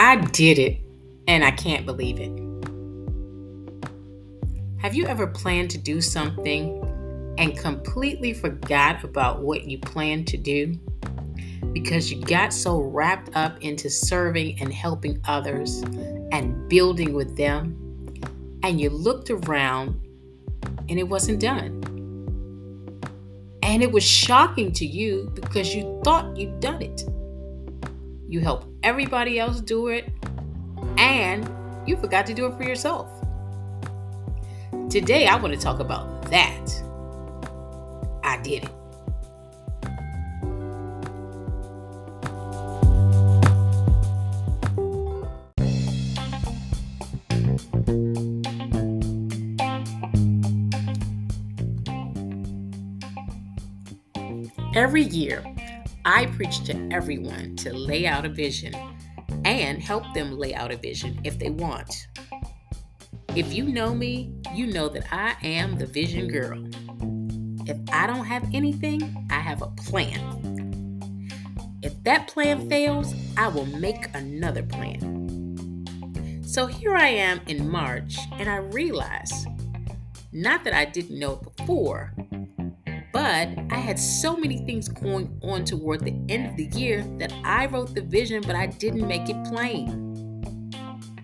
I did it, and I can't believe it. Have you ever planned to do something and completely forgot about what you planned to do because you got so wrapped up into serving and helping others and building with them, and you looked around and it wasn't done? And it was shocking to you because you thought you'd done it. You helped everybody else do it, and you forgot to do it for yourself. Today, I want to talk about that. I did it. Every year, I preach to everyone to lay out a vision and help them lay out a vision if they want. If you know me, you know that I am the vision girl. If I don't have anything, I have a plan. If that plan fails, I will make another plan. So here I am in March, and I realize, not that I didn't know it before, but I had so many things going on toward the end of the year that I wrote the vision, but I didn't make it plain.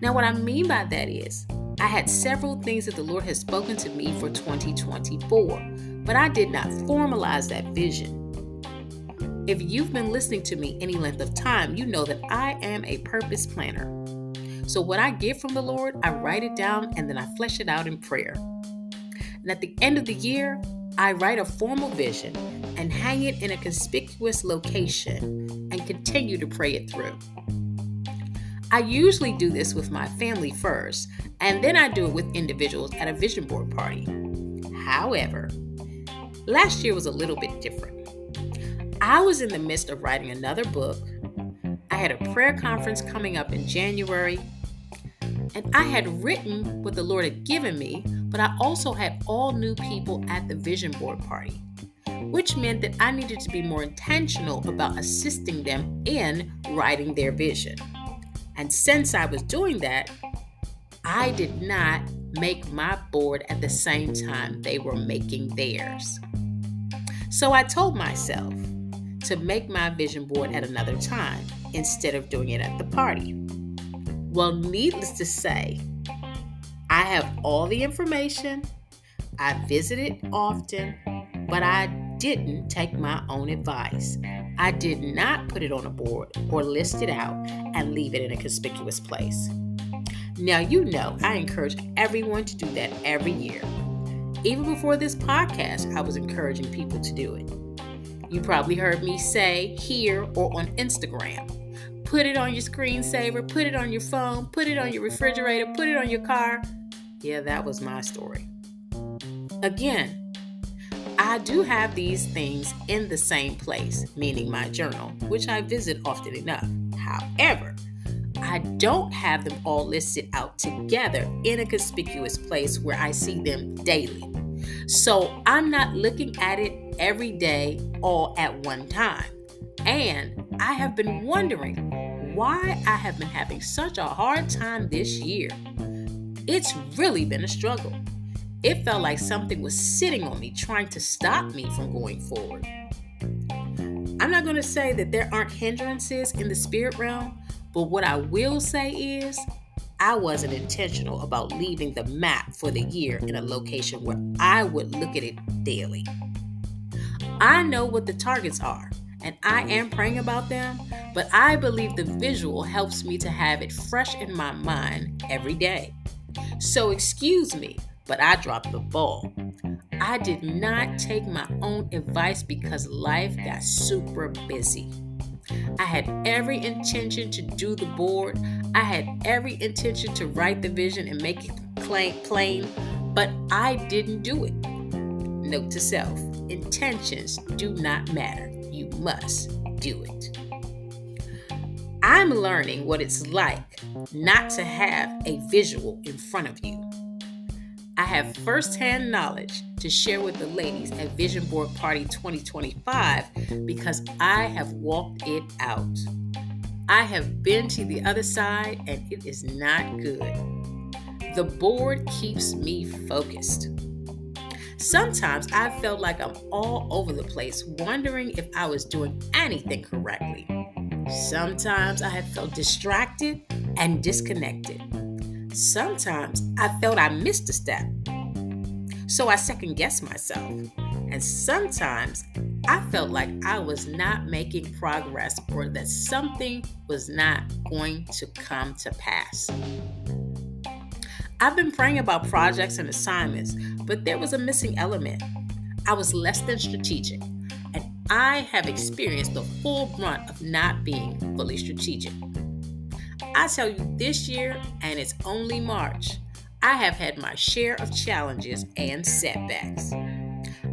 Now, what I mean by that is, I had several things that the Lord has spoken to me for 2024, but I did not formalize that vision. If you've been listening to me any length of time, you know that I am a purpose planner. So what I get from the Lord, I write it down and then I flesh it out in prayer. And at the end of the year, I write a formal vision and hang it in a conspicuous location and continue to pray it through. I usually do this with my family first, and then I do it with individuals at a vision board party. However, last year was a little bit different. I was in the midst of writing another book. I had a prayer conference coming up in January, and I had written what the Lord had given me, but I also had all new people at the vision board party, which meant that I needed to be more intentional about assisting them in writing their vision. And since I was doing that, I did not make my board at the same time they were making theirs. So I told myself to make my vision board at another time instead of doing it at the party. Well, needless to say, I have all the information, I visited often, but I didn't take my own advice. I did not put it on a board or list it out and leave it in a conspicuous place. Now, you know, I encourage everyone to do that every year. Even before this podcast, I was encouraging people to do it. You probably heard me say here or on Instagram, put it on your screensaver, put it on your phone, put it on your refrigerator, put it on your car. Yeah, that was my story. Again, I do have these things in the same place, meaning my journal, which I visit often enough. However, I don't have them all listed out together in a conspicuous place where I see them daily. So I'm not looking at it every day all at one time. And I have been wondering why I have been having such a hard time this year. It's really been a struggle. It felt like something was sitting on me trying to stop me from going forward. I'm not going to say that there aren't hindrances in the spirit realm, but what I will say is I wasn't intentional about leaving the map for the year in a location where I would look at it daily. I know what the targets are, and I am praying about them, but I believe the visual helps me to have it fresh in my mind every day. So excuse me, but I dropped the ball. I did not take my own advice because life got super busy. I had every intention to do the board. I had every intention to write the vision and make it plain, but I didn't do it. Note to self, intentions do not matter. You must do it. I'm learning what it's like not to have a visual in front of you. I have firsthand knowledge to share with the ladies at Vision Board Party 2025 because I have walked it out. I have been to the other side and it is not good. The board keeps me focused. Sometimes I felt like I'm all over the place, wondering if I was doing anything correctly. Sometimes I have felt distracted and disconnected. Sometimes I felt I missed a step, so I second guessed myself. And sometimes I felt like I was not making progress or that something was not going to come to pass. I've been praying about projects and assignments, but there was a missing element. I was less than strategic, and I have experienced the full brunt of not being fully strategic. I tell you, this year, and it's only March, I have had my share of challenges and setbacks.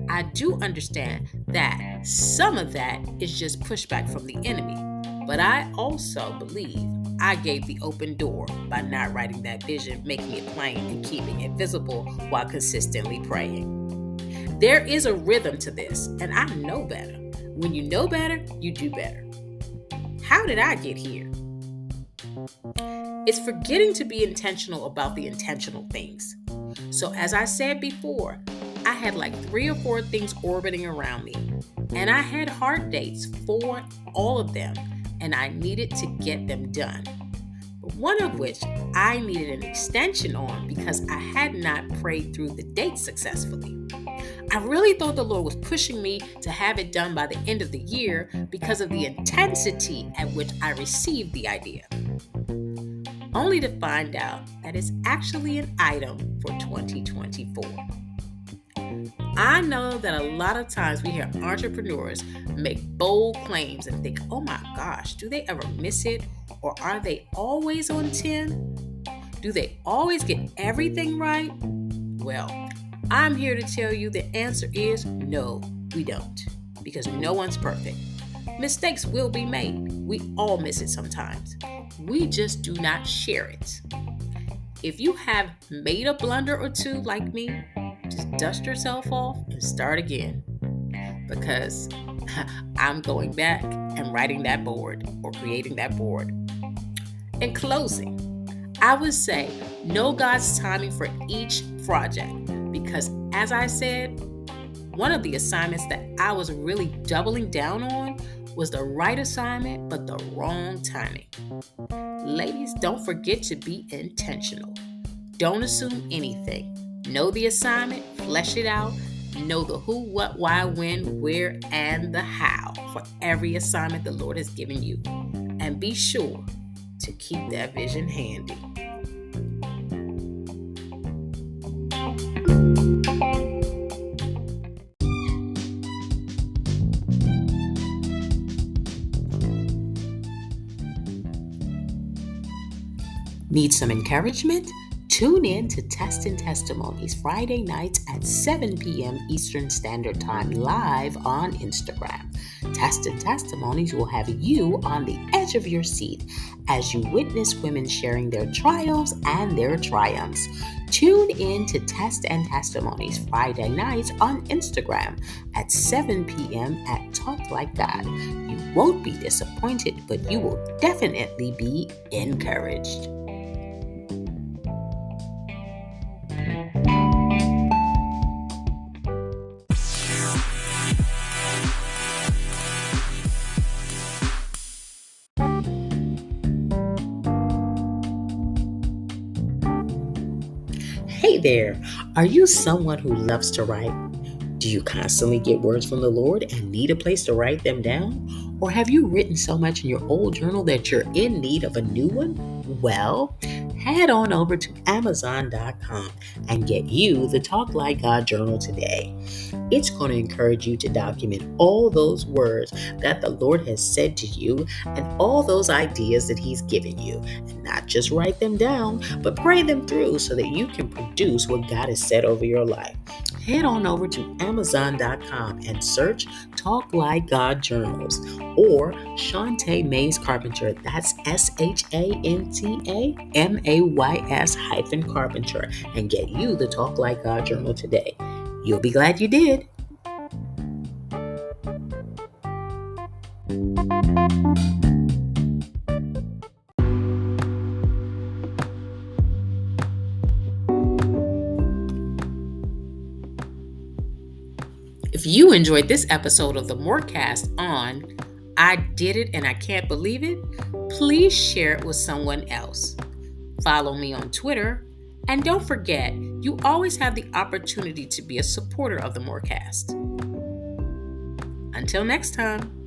I do understand that some of that is just pushback from the enemy, but I also believe I gave the open door by not writing that vision, making it plain, and keeping it visible while consistently praying. There is a rhythm to this, and I know better. When you know better, you do better. How did I get here? It's forgetting to be intentional about the intentional things. So as I said before, I had like 3 or 4 things orbiting around me, and I had hard dates for all of them, and I needed to get them done. But one of which I needed an extension on because I had not prayed through the date successfully. I really thought the Lord was pushing me to have it done by the end of the year because of the intensity at which I received the idea. Only to find out that it's actually an item for 2024. I know that a lot of times we hear entrepreneurs make bold claims and think, oh my gosh, do they ever miss it? Or are they always on 10? Do they always get everything right? Well, I'm here to tell you the answer is no, we don't. Because no one's perfect. Mistakes will be made. We all miss it sometimes. We just do not share it. If you have made a blunder or two like me, just dust yourself off and start again. Because I'm going back and writing that board or creating that board. In closing, I would say know God's timing for each project. Because as I said, one of the assignments that I was really doubling down on was the right assignment, but the wrong timing. Ladies, don't forget to be intentional. Don't assume anything. Know the assignment, flesh it out, know the who, what, why, when, where, and the how for every assignment the Lord has given you. And be sure to keep that vision handy. Need some encouragement? Tune in to Test and Testimonies Friday nights at 7 p.m. Eastern Standard Time live on Instagram. Test and Testimonies will have you on the edge of your seat as you witness women sharing their trials and their triumphs. Tune in to Test and Testimonies Friday nights on Instagram at 7 p.m. at Talk Like God. You won't be disappointed, but you will definitely be encouraged. Hey there, are you someone who loves to write? Do you constantly get words from the Lord and need a place to write them down? Or have you written so much in your old journal that you're in need of a new one? Well, head on over to Amazon.com and get you the Talk Like God journal today. It's going to encourage you to document all those words that the Lord has said to you and all those ideas that He's given you. And not just write them down, but pray them through so that you can produce what God has said over your life. Head on over to Amazon.com and search Talk Like God Journals or Shon-tay Mays Carpenter. That's SHANTAMAYS-Carpenter and get you the Talk Like God Journal today. You'll be glad you did. If you enjoyed this episode of the MOR Cast on I Did It and I Can't Believe It, please share it with someone else. Follow me on Twitter, and don't forget, you always have the opportunity to be a supporter of the MOR Cast. Until next time.